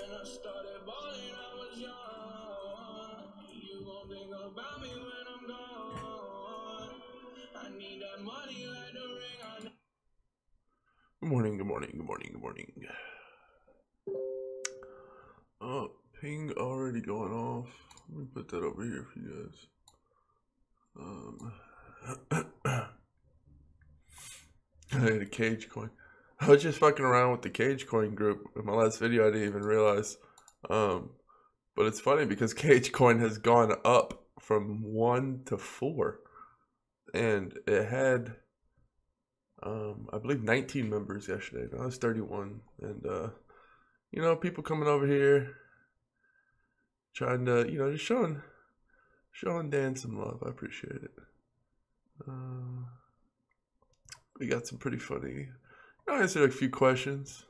Good morning, good morning, good morning, good morning. Oh, ping already going off. Let me put that over here for you guys. The cage coin. I was just fucking around with the cage coin group in my last video. I didn't even realize. But it's funny because cage coin has gone up from 1 to 4. And it had, I believe 19 members yesterday. Now it's 31. And, you know, people coming over here trying to, you know, just showing Dan some love. I appreciate it. We got some pretty funny. I answered a few questions.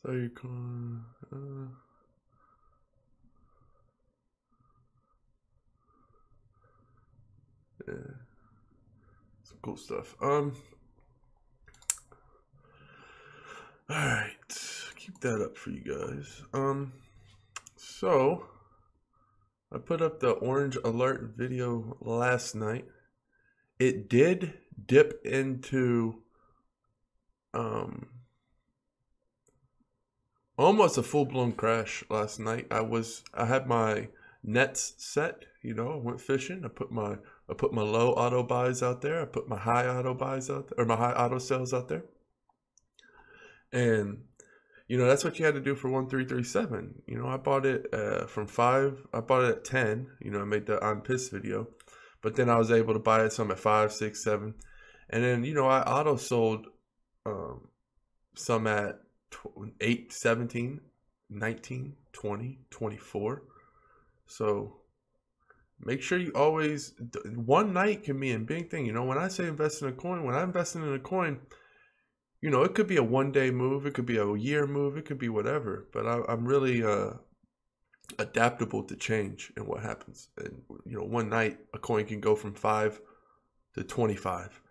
So you can, yeah, some cool stuff. All right, keep that up for you guys. So I put up the orange alert video last night. It did dip into almost a full-blown crash last night. I had my nets set, you know, I went fishing. I put my low auto buys out there. I put my high auto buys out there, or my high auto sales out there. And you know, that's what you had to do for 1337. You know, I bought it from 5. I bought it at 10. You know, I made the I'm pissed video. But then I was able to buy it some at 5, 6, 7. And then, you know, I auto sold some at 8, 17, 19, 20, 24. So make sure you always, one night can be a big thing. You know, when I say invest in a coin, when I'm investing in a coin, you know, it could be a one-day move, it could be a year move, it could be whatever. But I'm really adaptable to change and what happens. And you know, one night a coin can go from 5 to 25,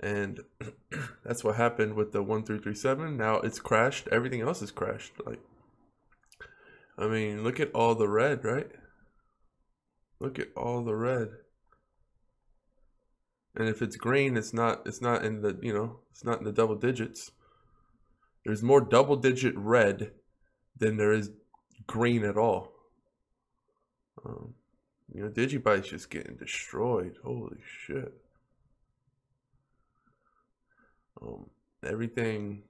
and that's what happened with the 1337. Now it's crashed. Everything else is crashed. Like, I mean, look at all the red, right? Look at all the red. And if it's green, it's not in the, you know, it's not in the double digits. There's more double digit red than there is green at all. You know, DigiByte's just getting destroyed. Holy shit. Everything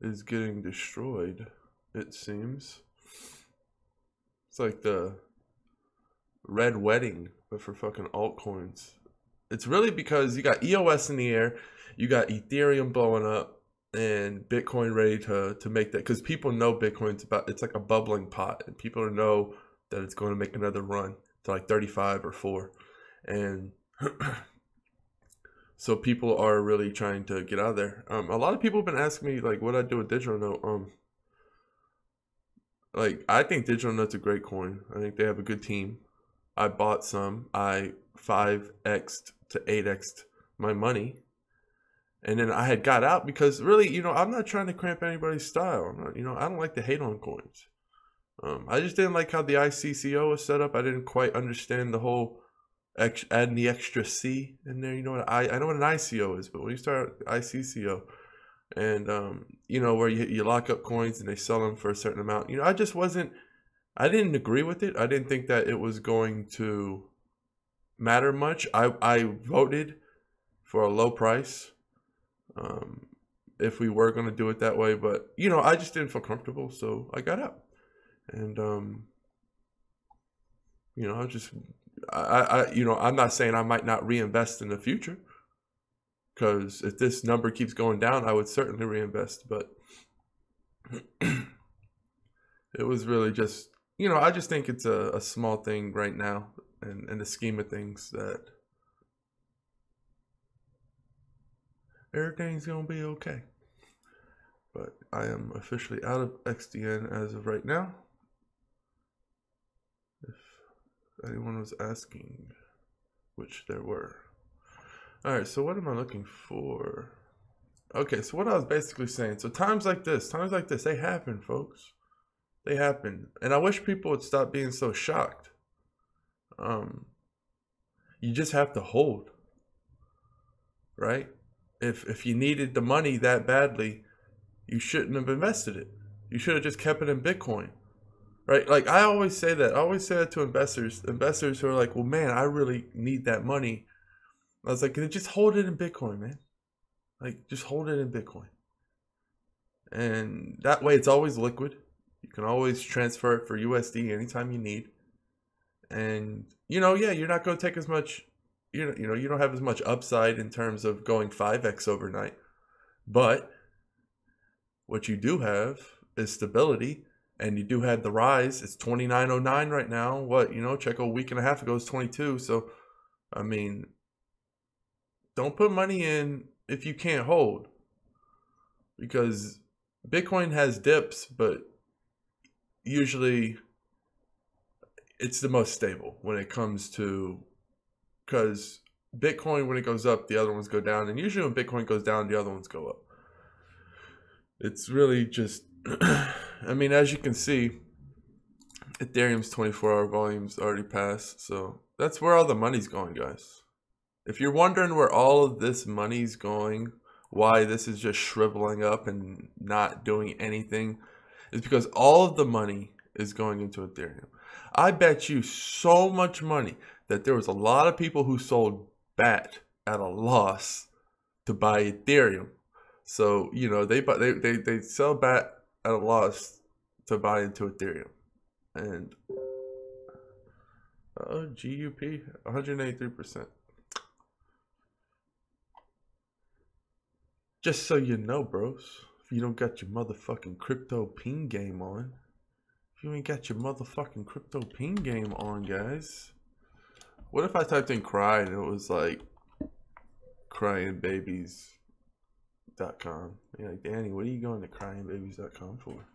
is getting destroyed, it seems. It's like the red wedding, but for fucking altcoins. It's really because you got EOS in the air, you got Ethereum blowing up, and Bitcoin ready to make that, because people know Bitcoin's about, it's like a bubbling pot, and people know that it's going to make another run to like 35 or 4, and so people are really trying to get out of there. A lot of people have been asking me like what I do with Digital Note. Like, I think Digital Note's a great coin. I think they have a good team. I bought some. I 5x'd to 8x'd my money. And then I had got out because really, you know, I'm not trying to cramp anybody's style. I'm not, you know, I don't like to hate on coins. I just didn't like how the ICCO was set up. I didn't quite understand the whole adding the extra C in there. You know what, I know what an ICO is, but when you start ICCO and you know, where you lock up coins and they sell them for a certain amount, you know, I didn't agree with it. I didn't think that it was going to matter much. I voted for a low price if we were going to do it that way, but you know, I just didn't feel comfortable, so I got out. And you know, I you know, I'm not saying I might not reinvest in the future, because if this number keeps going down, I would certainly reinvest. But it was really just, you know, I just think it's a small thing right now, and in the scheme of things, that everything's gonna be okay. But I am officially out of XDN as of right now, if anyone was asking, which there were. All right, so what am I looking for? Okay, so what I was basically saying, so times like this, they happen, folks. They happen. And I wish people would stop being so shocked. You just have to hold, right? If you needed the money that badly, you shouldn't have invested it. You should have just kept it in Bitcoin. Right? Like I always say that. I always say that to investors who are like, well, man, I really need that money. I was like, just hold it in Bitcoin, man. Like, just hold it in Bitcoin. And that way it's always liquid. You can always transfer it for USD anytime you need. And, yeah, you're not going to take as much, you don't have as much upside in terms of going 5x overnight. But what you do have is stability. And you do have the rise. It's 29.09 right now. What, check a week and a half ago, it's 22. So, I mean, don't put money in if you can't hold. Because Bitcoin has dips, but usually it's the most stable when it comes to, because Bitcoin, when it goes up, the other ones go down. And usually when Bitcoin goes down, the other ones go up. It's really just, I mean, as you can see, Ethereum's 24-hour volume's already passed. So that's where all the money's going, guys. If you're wondering where all of this money's going, why this is just shriveling up and not doing anything, is because all of the money is going into Ethereum. I bet you so much money that there was a lot of people who sold BAT at a loss to buy Ethereum. So, they sell BAT at a loss to buy into Ethereum. And GUP 183%. Just so you know, bros, if you don't got your motherfucking crypto ping game on, if you ain't got your motherfucking crypto ping game on, guys, what if I typed in cry and it was like cryingbabies.com? You're like, Danny, what are you going to cryingbabies.com for?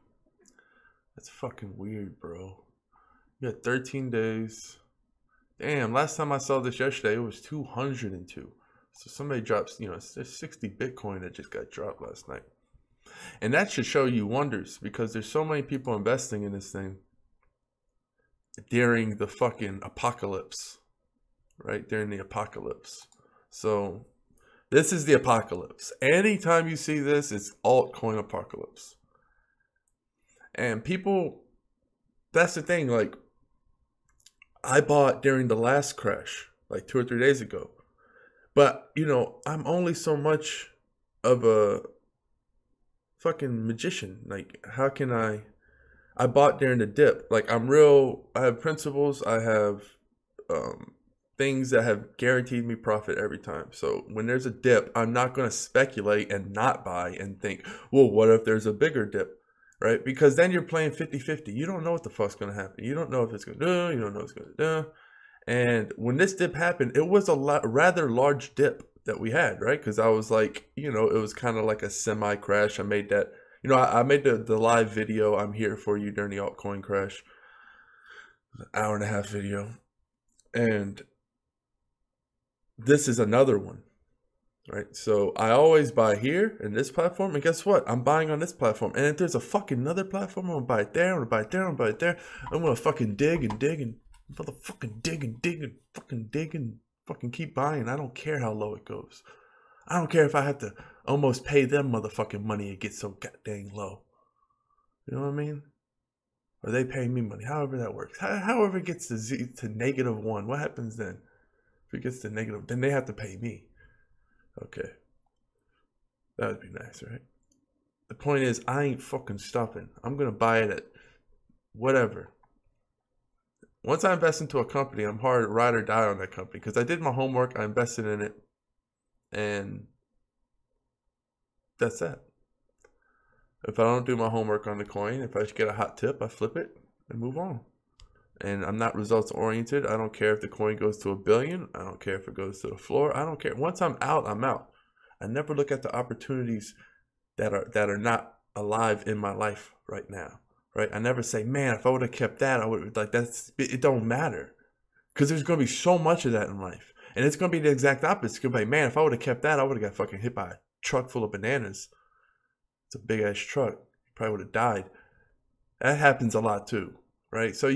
That's fucking weird, bro. You got 13 days. Damn, last time I saw this yesterday, it was 202. So somebody drops, there's 60 Bitcoin that just got dropped last night. And that should show you wonders, because there's so many people investing in this thing during the fucking apocalypse, right? During the apocalypse. So this is the apocalypse. Anytime you see this, it's altcoin apocalypse. And people, that's the thing, like, I bought during the last crash, like 2 or 3 days ago. But, I'm only so much of a fucking magician. Like, how can I bought during the dip. Like, I have principles. I have things that have guaranteed me profit every time. So when there's a dip, I'm not going to speculate and not buy and think, well, what if there's a bigger dip? Right? Because then you're playing 50-50. You don't know what the fuck's going to happen. You don't know if it's going to do. You don't know what it's going to do. And when this dip happened, it was a rather large dip that we had, right? Because I was like, it was kind of like a semi-crash. I made that, I made the live video, I'm here for you, during the altcoin crash. An hour-and-a-half video. And this is another one, right? So I always buy here in this platform. And guess what? I'm buying on this platform. And if there's a fucking another platform, I'm going to buy it there. I'm going to buy it there. I'm going to buy it there. I'm going to fucking dig and dig and motherfucking dig and dig and fucking dig and fucking keep buying. I don't care how low it goes. I don't care if I have to almost pay them motherfucking money. It gets so goddamn low. You know what I mean? Or they pay me money. However that works. However it gets to -1. What happens then? If it gets to negative, then they have to pay me. Okay. That would be nice, right? The point is, I ain't fucking stopping. I'm going to buy it at whatever. Once I invest into a company, I'm hard ride or die on that company, because I did my homework, I invested in it, and that's that. If I don't do my homework on the coin, if I just get a hot tip, I flip it and move on. And I'm not results oriented. I don't care if the coin goes to 1 billion. I don't care if it goes to the floor. I don't care. Once I'm out, I'm out. I never look at the opportunities that are not alive in my life right now. Right? I never say, man, if I would have kept that, I would like it don't matter. Because there's gonna be so much of that in life. And it's gonna be the exact opposite. It's gonna be, man, if I would have kept that, I would have got fucking hit by truck full of bananas. It's a big ass truck. You probably would have died. That happens a lot too, right? So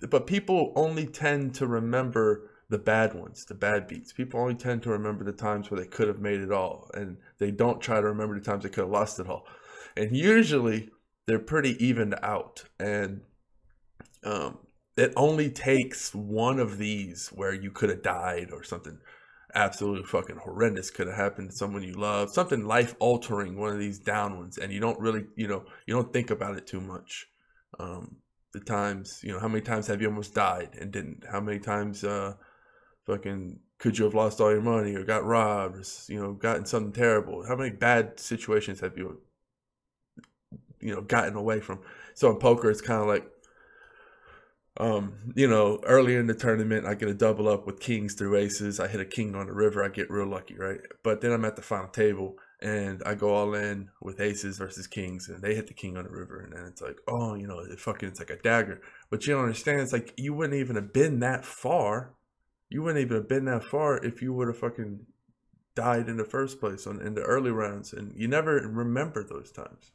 but people only tend to remember the bad ones, the bad beats. People only tend to remember the times where they could have made it all, and they don't try to remember the times they could have lost it all. And usually they're pretty evened out. And it only takes one of these where you could have died, or something absolutely fucking horrendous could have happened to someone you love, something life altering, one of these down ones, and you don't really, you don't think about it too much. The times, how many times have you almost died and didn't? How many times fucking could you have lost all your money, or got robbed, or gotten something terrible? How many bad situations have you gotten away from? So in poker, it's kind of like, earlier in the tournament, I get a double up with kings through aces. I hit a king on the river. I get real lucky, right? But then I'm at the final table and I go all in with aces versus kings, and they hit the king on the river. And then it's like, oh, it's like a dagger. But you don't understand. It's like, you wouldn't even have been that far. You wouldn't even have been that far if you would have fucking died in the first place in the early rounds. And you never remember those times.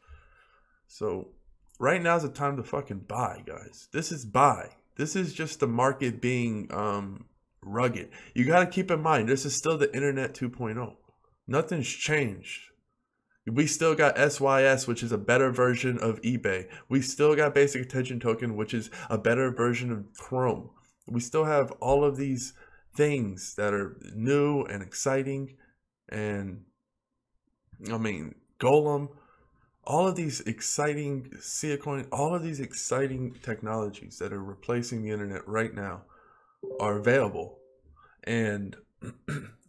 So right now is the time to fucking buy, guys. This is buy. This is just the market being rugged. You got to keep in mind, this is still the internet 2.0. Nothing's changed. We still got SYS, which is a better version of eBay. We still got basic attention token, which is a better version of Chrome. We still have all of these things that are new and exciting. And Golem, all of these exciting Coin, all of these exciting technologies that are replacing the internet right now are available. And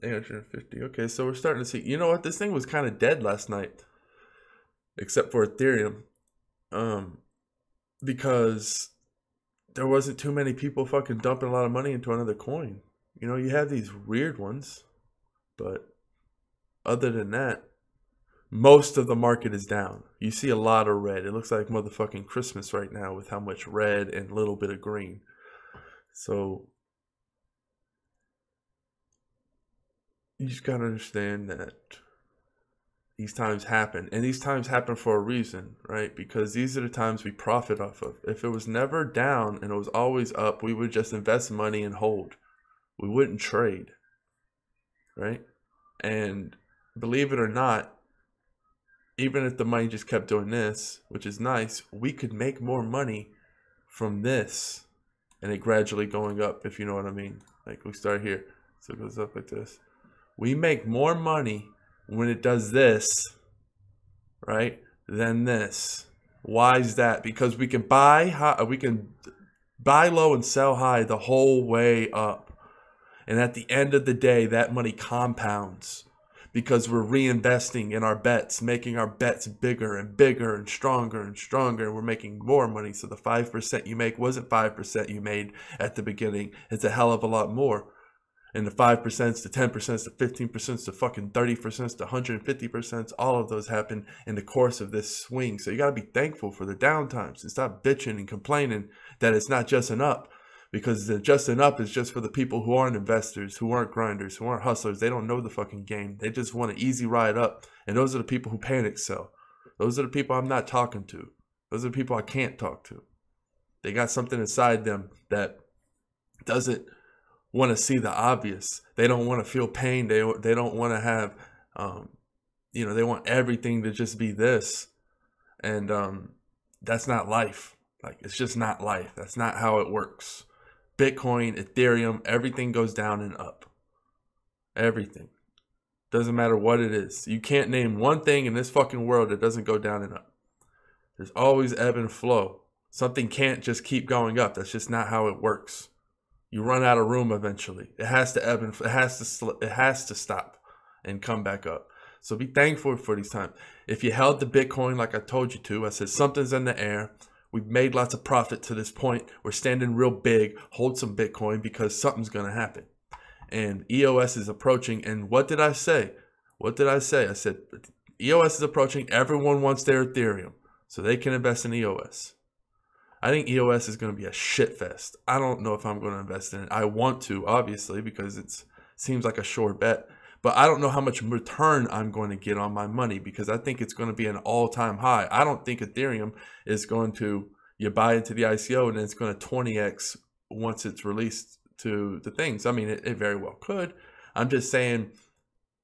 850. Okay, so we're starting to see, you know what? This thing was kind of dead last night, except for Ethereum, because there wasn't too many people fucking dumping a lot of money into another coin. You have these weird ones, but other than that, most of the market is down. You see a lot of red. It looks like motherfucking Christmas right now with how much red and a little bit of green. So you just gotta understand that these times happen, and these times happen for a reason, right? Because these are the times we profit off of. If it was never down and it was always up, we would just invest money and hold. We wouldn't trade, right? And believe it or not, even if the money just kept doing this, which is nice, we could make more money from this and it gradually going up, if you know what I mean. Like, we start here, so it goes up like this. We make more money when it does this, right, than this. Why is that? Because we can buy high, we can buy low and sell high the whole way up. And at the end of the day, that money compounds because we're reinvesting in our bets, making our bets bigger and bigger and stronger and stronger. We're making more money. So the 5% you make wasn't 5% you made at the beginning. It's a hell of a lot more. And the 5%, the 10%, the 15%, the fucking 30%, the 150%, all of those happen in the course of this swing. So you got to be thankful for the downtimes and stop bitching and complaining that it's not just an up. Because the just and up is just for the people who aren't investors, who aren't grinders, who aren't hustlers. They don't know the fucking game. They just want an easy ride up. And those are the people who panic sell. Those are the people I'm not talking to. Those are the people I can't talk to. They got something inside them that doesn't want to see the obvious. They don't want to feel pain. They don't want to have, they want everything to just be this. And that's not life. Like, it's just not life. That's not how it works. Bitcoin, Ethereum, everything goes down and up. Everything. Doesn't matter what it is. You can't name one thing in this fucking world that doesn't go down and up. There's always ebb and flow. Something can't just keep going up. That's just not how it works. You run out of room eventually. It has to ebb and it has to stop and come back up. So be thankful for these times. If you held the Bitcoin like I told you to, I said something's in the air. We've made lots of profit to this point. We're standing real big. Hold some Bitcoin because something's going to happen. And EOS is approaching. And what did I say? What did I say? I said EOS is approaching. Everyone wants their Ethereum so they can invest in EOS. I think EOS is going to be a shit fest. I don't know if I'm going to invest in it. I want to, obviously, because it seems like a sure bet. but I don't know how much return I'm going to get on my money, because I think it's going to be an all-time high. I don't think Ethereum is going to, you buy into the ICO and then it's going to 20x once it's released to the things. I mean, it very well could. I'm just saying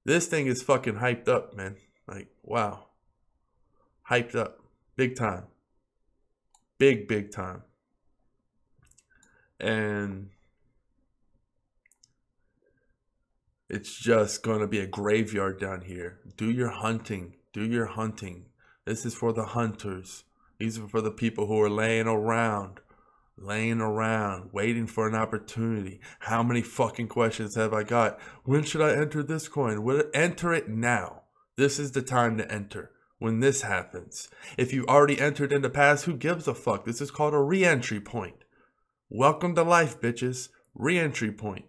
this thing is fucking hyped up, man. Like, wow. Hyped up. Big time. Big time. And it's just going to be a graveyard down here. Do your hunting. Do your hunting. This is for the hunters. These are for the people who are laying around, waiting for an opportunity. How many fucking questions have I got? When should I enter this coin? Enter it now. This is the time to enter. When this happens. If you already entered in the past, who gives a fuck? This is called a re-entry point. Welcome to life, bitches. Re-entry point,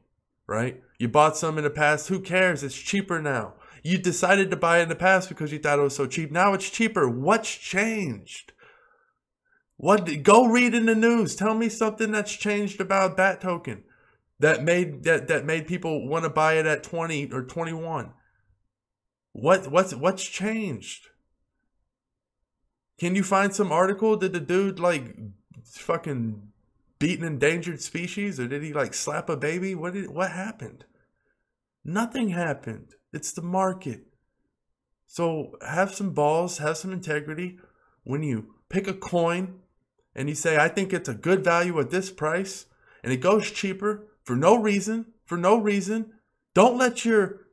right? You bought some in the past, who cares? It's cheaper now. You decided to buy it in the past because you thought it was so cheap. Now it's cheaper. What's changed? Go read in the news. Tell me something that's changed about that token that made people want to buy it at 20 or 21. What's changed? Can you find some article? Did the dude like fucking beat an endangered species, or did he like slap a baby? What happened? Nothing happened. It's the market. So have some balls, have some integrity. When you pick a coin and you say, I think it's a good value at this price, and it goes cheaper for no reason, don't let your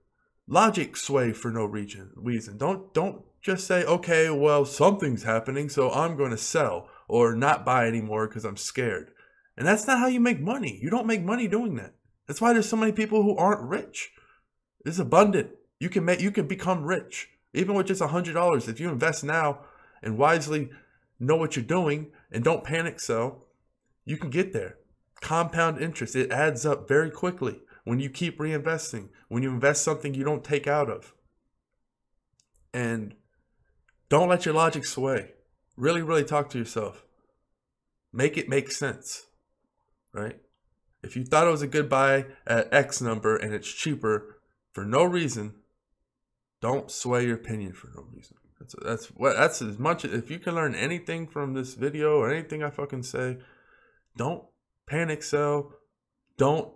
logic sway for no reason. Don't just say, okay, well, something's happening, so I'm going to sell or not buy anymore because I'm scared. And that's not how you make money. You don't make money doing that. That's why there's so many people who aren't rich. It's abundant. You can become rich even with just $100 if you invest now and wisely know what you're doing and don't panic sell. You can get there. Compound interest, it adds up very quickly when you keep reinvesting. When you invest something you don't take out of. And don't let your logic sway. Really talk to yourself. Make it make sense, right? If you thought it was a good buy at X number and it's cheaper for no reason, don't sway your opinion for no reason. That's as much. If you can learn anything from this video or anything I fucking say, don't panic sell. Don't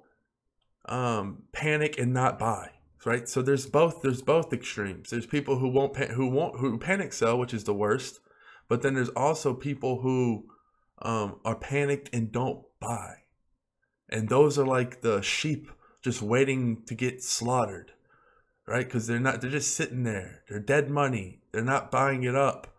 panic and not buy. Right? So there's both extremes. There's people who panic sell, which is the worst. But then there's also people who are panicked and don't buy. And those are like the sheep just waiting to get slaughtered. Right? Because they're just sitting there. They're dead money. They're not buying it up.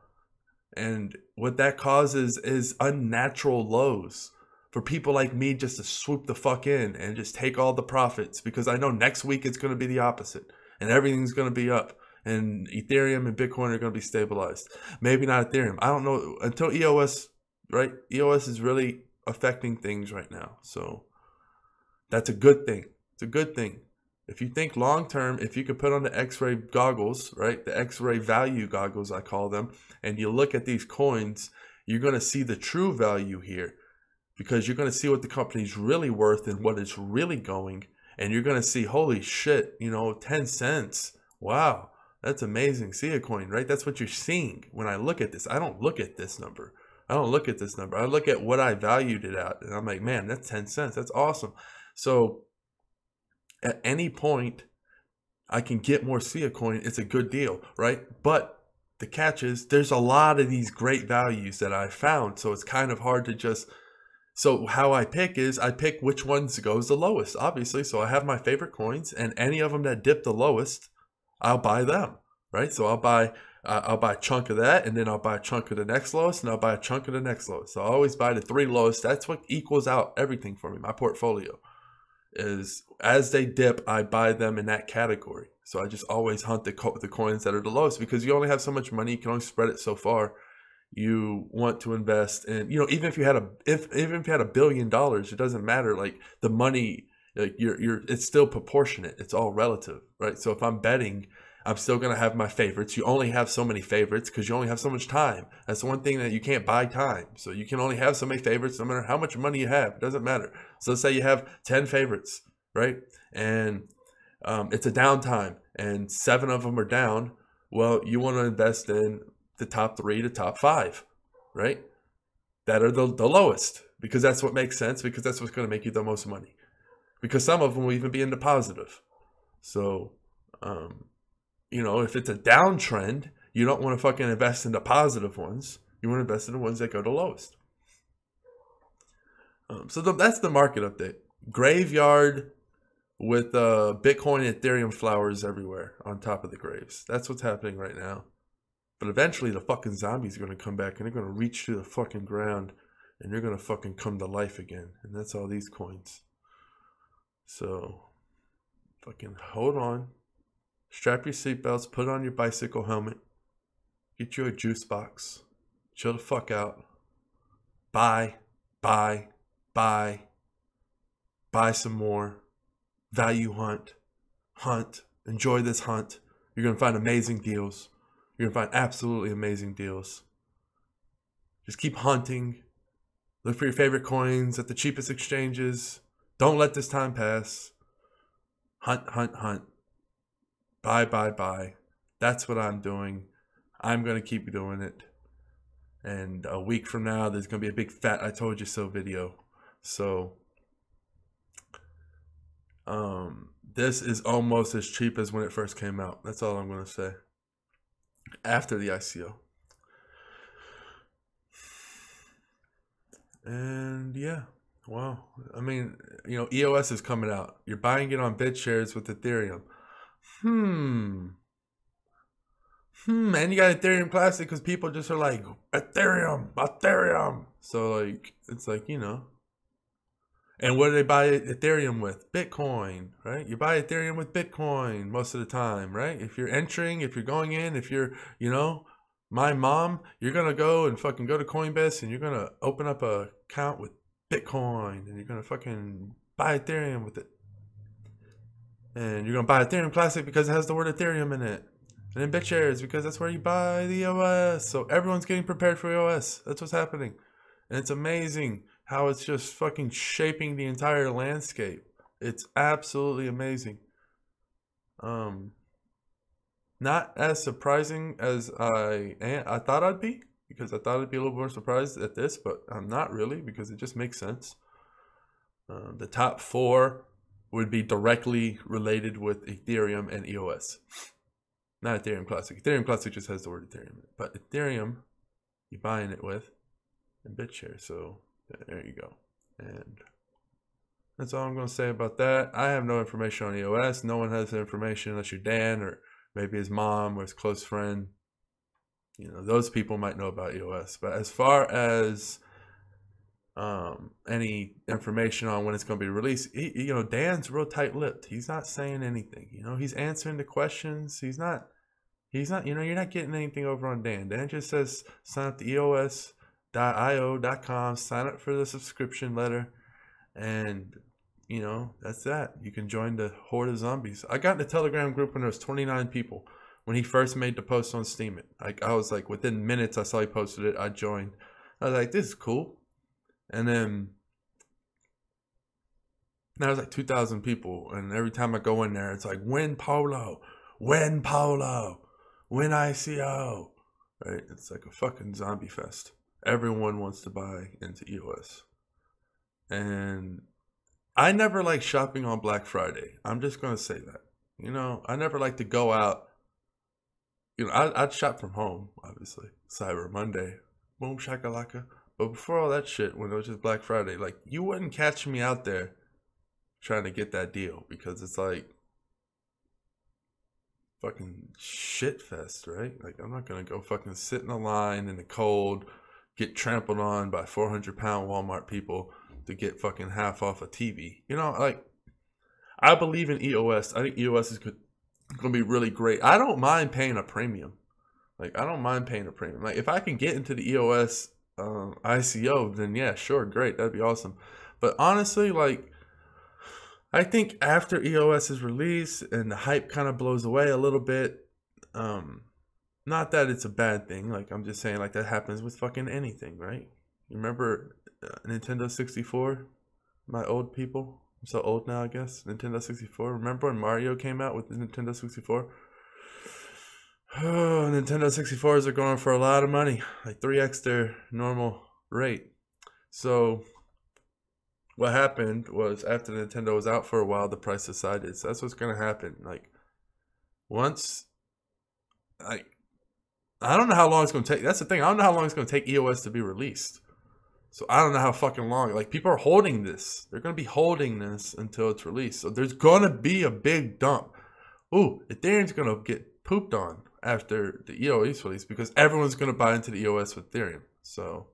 And what that causes is unnatural lows for people like me just to swoop the fuck in and just take all the profits, because I know next week it's going to be the opposite and everything's going to be up and Ethereum and Bitcoin are going to be stabilized. Maybe not Ethereum. I don't know until EOS, right? EOS is really affecting things right now. So that's a good thing. It's a good thing. If you think long term, if you could put on the X-ray goggles, right? The X-ray value goggles, I call them, and you look at these coins, you're going to see the true value here. Because you're going to see what the company's really worth and what it's really going. And you're going to see, holy shit, 10 cents. Wow, that's amazing. See a coin, right? That's what you're seeing when I look at this. I don't look at this number. I look at what I valued it at. And I'm like, man, that's 10 cents. That's awesome. So at any point, I can get more SIA coin. It's a good deal, right? But the catch is there's a lot of these great values that I found. So it's kind of hard to just... So how I pick is I pick which ones goes the lowest, obviously. So I have my favorite coins, and any of them that dip the lowest, I'll buy them, right? So I'll buy a chunk of that, and then I'll buy a chunk of the next lowest, and I'll buy a chunk of the next lowest. So I always buy the 3 lowest. That's what equals out everything for me. My portfolio is as they dip, I buy them in that category. So I just always hunt the coins that are the lowest, because you only have so much money. You can only spread it so far. You want to invest in, even if you had $1 billion, it doesn't matter. Like the money, like it's still proportionate. It's all relative, right? So if I'm betting, I'm still going to have my favorites. You only have so many favorites because you only have so much time. That's the one thing that you can't buy time. So you can only have so many favorites no matter how much money you have. It doesn't matter. So let's say you have 10 favorites, right? And it's a downtime and 7 of them are down, well, you want to invest in the top 3 to top 5, right? That are the lowest, because that's what makes sense, because that's what's going to make you the most money. Because some of them will even be in the positive. So, you know, if it's a downtrend, you don't want to fucking invest in the positive ones. You want to invest in the ones that go the lowest. So that's the market update. Graveyard with Bitcoin and Ethereum flowers everywhere on top of the graves. That's what's happening right now. But eventually the fucking zombies are going to come back and they're going to reach through the fucking ground and they're going to fucking come to life again. And that's all these coins. So fucking hold on. Strap your seatbelts. Put on your bicycle helmet. Get you a juice box. Chill the fuck out. Buy. Buy some more. Value hunt. Enjoy this hunt. You're going to find amazing deals. You're going to find absolutely amazing deals. Just keep hunting. Look for your favorite coins at the cheapest exchanges. Don't let this time pass. Hunt. Buy. That's what I'm doing. I'm going to keep doing it. And a week from now, there's going to be a big fat I told you so video. So, this is almost as cheap as when it first came out. That's all I'm going to say. After the ICO. And yeah, wow. I mean, you know, EOS is coming out. You're buying it on BitShares with Ethereum. And you got Ethereum Classic because people just are like, Ethereum. So, like, it's like, you know. And what do they buy Ethereum with? Bitcoin, right? You buy Ethereum with Bitcoin most of the time, right? If you're entering, if you're going in, if you're, you know, my mom, you're going to go and fucking go to Coinbase and you're going to open up a account with Bitcoin and you're going to fucking buy Ethereum with it. And you're going to buy Ethereum Classic because it has the word Ethereum in it. And then BitShares because that's where you buy the EOS. So everyone's getting prepared for EOS. That's what's happening. And it's amazing how it's just fucking shaping the entire landscape. It's absolutely amazing. Not as surprising as I thought I'd be, because I thought I'd be a little more surprised at this, but I'm not really, because it just makes sense. The top 4 would be directly related with Ethereum and EOS. Not Ethereum Classic. Ethereum Classic just has the word Ethereum in it. But Ethereum, you're buying it with, and BitShares. So there you go. And that's all I'm going to say about that. I have no information on EOS. No one has the information unless you're Dan or maybe his mom or his close friend. You know, those people might know about EOS. But as far as any information on when it's going to be released, you know, Dan's real tight-lipped. He's not saying anything. You know, he's answering the questions. He's not, you know, you're not getting anything over on Dan. Dan just says sign up to EOS.io.com, sign up for the subscription letter, and, you know, that's that. You can join the horde of zombies. I got in the Telegram group when there was 29 people. When he first made the post on Steam It. I was like, within minutes I saw he posted it, I joined. I was like, this is cool. And then now there's like 2,000 people, and every time I go in there, it's like, win Polo, win ICO, right? It's like a fucking zombie fest. Everyone wants to buy into EOS. And I never like shopping on Black Friday. I'm just going to say that. You know, I never like to go out. You know, I'd shop from home, obviously. Cyber Monday, boom, shakalaka. But before all that shit, when it was just Black Friday, like, you wouldn't catch me out there trying to get that deal, because it's like fucking shit fest, right? Like, I'm not gonna go fucking sit in a line in the cold, get trampled on by 400-pound Walmart people to get fucking half off a TV. You know, like, I believe in EOS. I think EOS is gonna be really great. I don't mind paying a premium. Like, I don't mind paying a premium. Like, if I can get into the EOS ICO, then yeah, sure, great, that'd be awesome. But honestly, like, I think after EOS is released and the hype kind of blows away a little bit, not that it's a bad thing, like, I'm just saying, like, that happens with fucking anything, right? You remember Nintendo 64, my old people? I'm so old now, I guess. Nintendo 64. Remember when Mario came out with the Nintendo 64? Oh, Nintendo 64s are going for a lot of money, like 3x their normal rate. So what happened was after Nintendo was out for a while, the price decided. So that's what's gonna happen. Like once, like I don't know how long it's gonna take. That's the thing. I don't know how long it's gonna take EOS to be released. So I don't know how fucking long. Like people are holding this. They're gonna be holding this until it's released. So there's gonna be a big dump. Ooh, Ethereum's gonna get pooped on after the EOS release because everyone's gonna buy into the EOS with Ethereum. So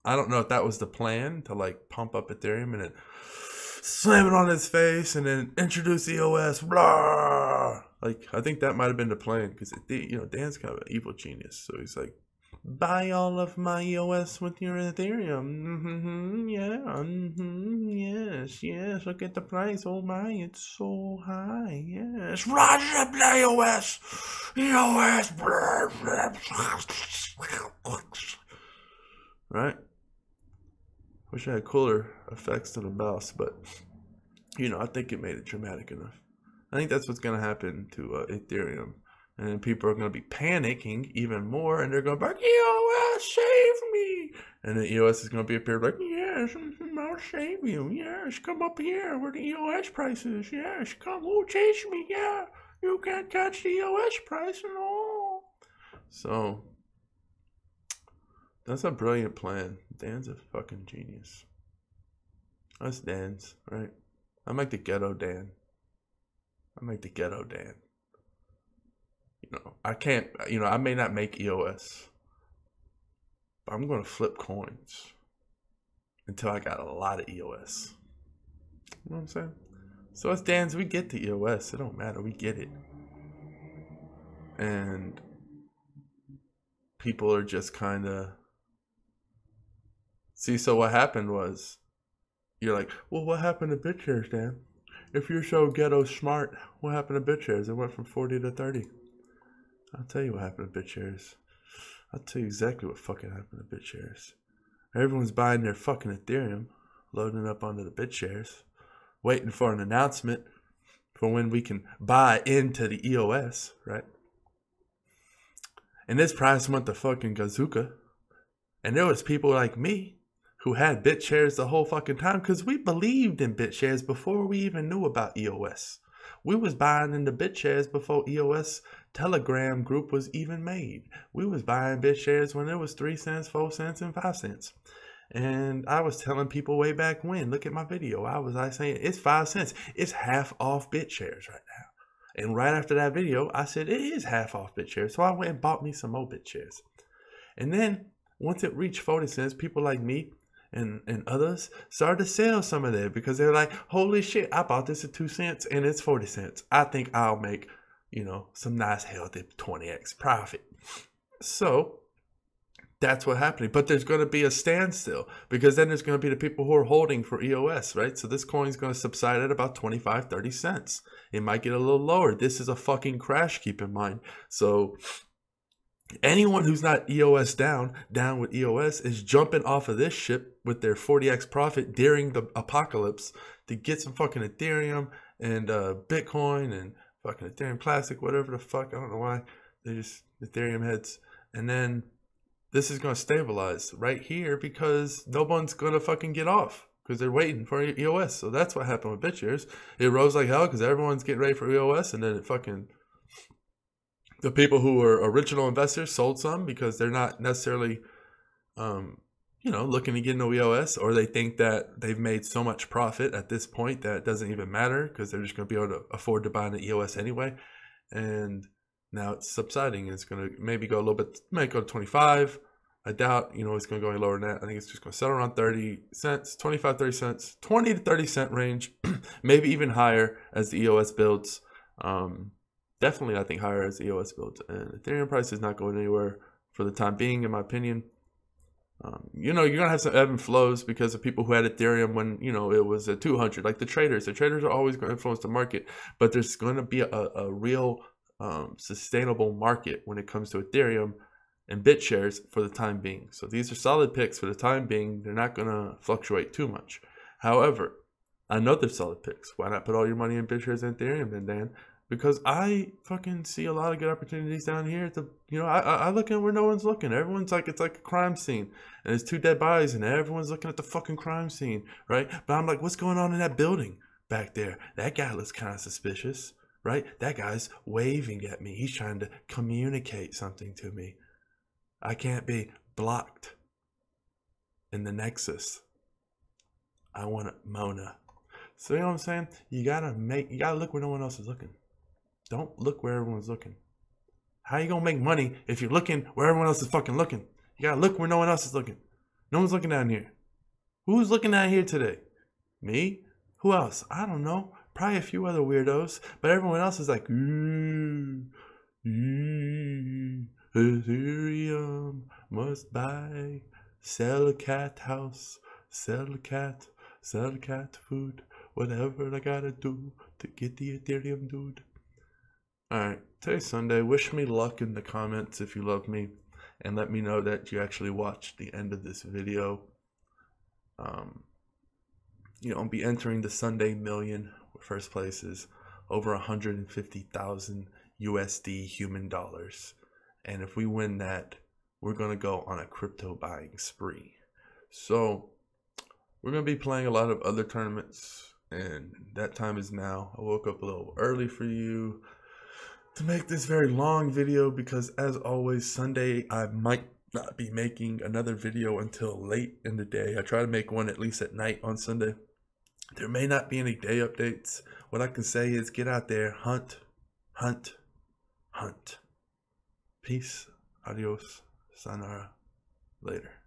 I don't know if that was the plan to like pump up Ethereum and then slam it on its face and then introduce EOS. Blah. Like I think that might have been the plan because Dan's kind of an evil genius. So he's like, buy all of my EOS with your Ethereum. Yes. Look at the price. Oh my, it's so high. Yes. Rise up the EOS. Right? Wish I had cooler effects to the mouse, but I think it made it dramatic enough. I think that's what's going to happen to Ethereum. And then people are going to be panicking even more, and they're going to be like, EOS, save me! And then EOS is going to be up here like, yes, I'll save you. Yes, come up here where the EOS price is. Yes, come, chase me. Yeah, you can't touch the EOS price at all. So, that's a brilliant plan. Dan's a fucking genius. That's Dan's, right? I'm like the ghetto Dan. I can't, I may not make EOS, but I'm going to flip coins until I got a lot of EOS. You know what I'm saying? So as Dan's, we get the EOS. It don't matter. We get it. And people are just kind of, see, so what happened was, you're like, well, what happened to BitShares, Dan? If you're so ghetto smart, what happened to BitShares? It went from 40 to 30. I'll tell you what happened to BitShares. I'll tell you exactly what fucking happened to BitShares. Everyone's buying their fucking Ethereum, loading up onto the BitShares, waiting for an announcement for when we can buy into the EOS, right? And this price went to fucking Gazooka. And there was people like me who had BitShares the whole fucking time because we believed in BitShares before we even knew about EOS. We was buying into BitShares before EOS Telegram group was even made. We was buying BitShares when it was 3 cents, 4 cents, and 5 cents. And I was telling people way back when, look at my video. I was saying it's 5 cents. It's half off BitShares right now. And right after that video, I said it is half off BitShares. So I went and bought me some more BitShares. And then once it reached 40 cents, people like me and others started to sell some of that because they're like, holy shit, I bought this at 2 cents and it's 40 cents. I think I'll make, some nice healthy 20x profit. So that's what happened. But there's going to be a standstill because then there's going to be the people who are holding for EOS, right? So this coin's going to subside at about 25, 30 cents. It might get a little lower. This is a fucking crash, keep in mind. So anyone who's not EOS down with EOS is jumping off of this ship with their 40x profit during the apocalypse to get some fucking Ethereum and Bitcoin and fucking Ethereum Classic, whatever the fuck. I don't know why. They just Ethereum heads. And then this is going to stabilize right here because no one's going to fucking get off because they're waiting for EOS. So that's what happened with BitShares. It rose like hell because everyone's getting ready for EOS, and then it fucking... The people who were original investors sold some because they're not necessarily, looking to get into EOS, or they think that they've made so much profit at this point that it doesn't even matter because they're just going to be able to afford to buy into EOS anyway. And now it's subsiding. It's going to maybe go a little bit, might go to 25. I doubt, it's going to go any lower than that. I think it's just going to settle around 30 cents, 25, 30 cents, 20 to 30 cent range, maybe even higher as the EOS builds. Definitely, I think higher as the EOS builds. And Ethereum price is not going anywhere for the time being, in my opinion. You're going to have some ebb and flows because of people who had Ethereum when, it was at 200. Like the traders. The traders are always going to influence the market. But there's going to be a real sustainable market when it comes to Ethereum and BitShares for the time being. So these are solid picks for the time being. They're not going to fluctuate too much. However, I know they're solid picks. Why not put all your money in Bitcoin and Ethereum then, Dan? Because I fucking see a lot of good opportunities down here. I look at where no one's looking. Everyone's like, it's like a crime scene, and there's 2 dead bodies, and everyone's looking at the fucking crime scene, right? But I'm like, what's going on in that building back there? That guy looks kind of suspicious, right? That guy's waving at me. He's trying to communicate something to me. I can't be blocked in the nexus. I want Mona. So you know what I'm saying? You gotta look where no one else is looking. Don't look where everyone's looking. How you gonna make money if you're looking where everyone else is fucking looking? You gotta look where no one else is looking. No one's looking down here. Who's looking down here today? Me? Who else? I don't know. Probably a few other weirdos. But everyone else is like, Ethereum must buy, sell a cat house, sell a cat food, whatever I gotta do to get the Ethereum, dude. Alright, today's Sunday. Wish me luck in the comments if you love me, and let me know that you actually watched the end of this video. I'll be entering the Sunday million. First place is over 150,000 USD human dollars. And if we win that, we're going to go on a crypto buying spree. So we're going to be playing a lot of other tournaments, and that time is now. I woke up a little early for you to make this very long video because, as always, Sunday I might not be making another video until late in the day. I try to make one at least at night on Sunday. There may not be any day updates. What I can say is get out there, hunt, hunt, hunt. Peace. Adios. Sayonara. Later.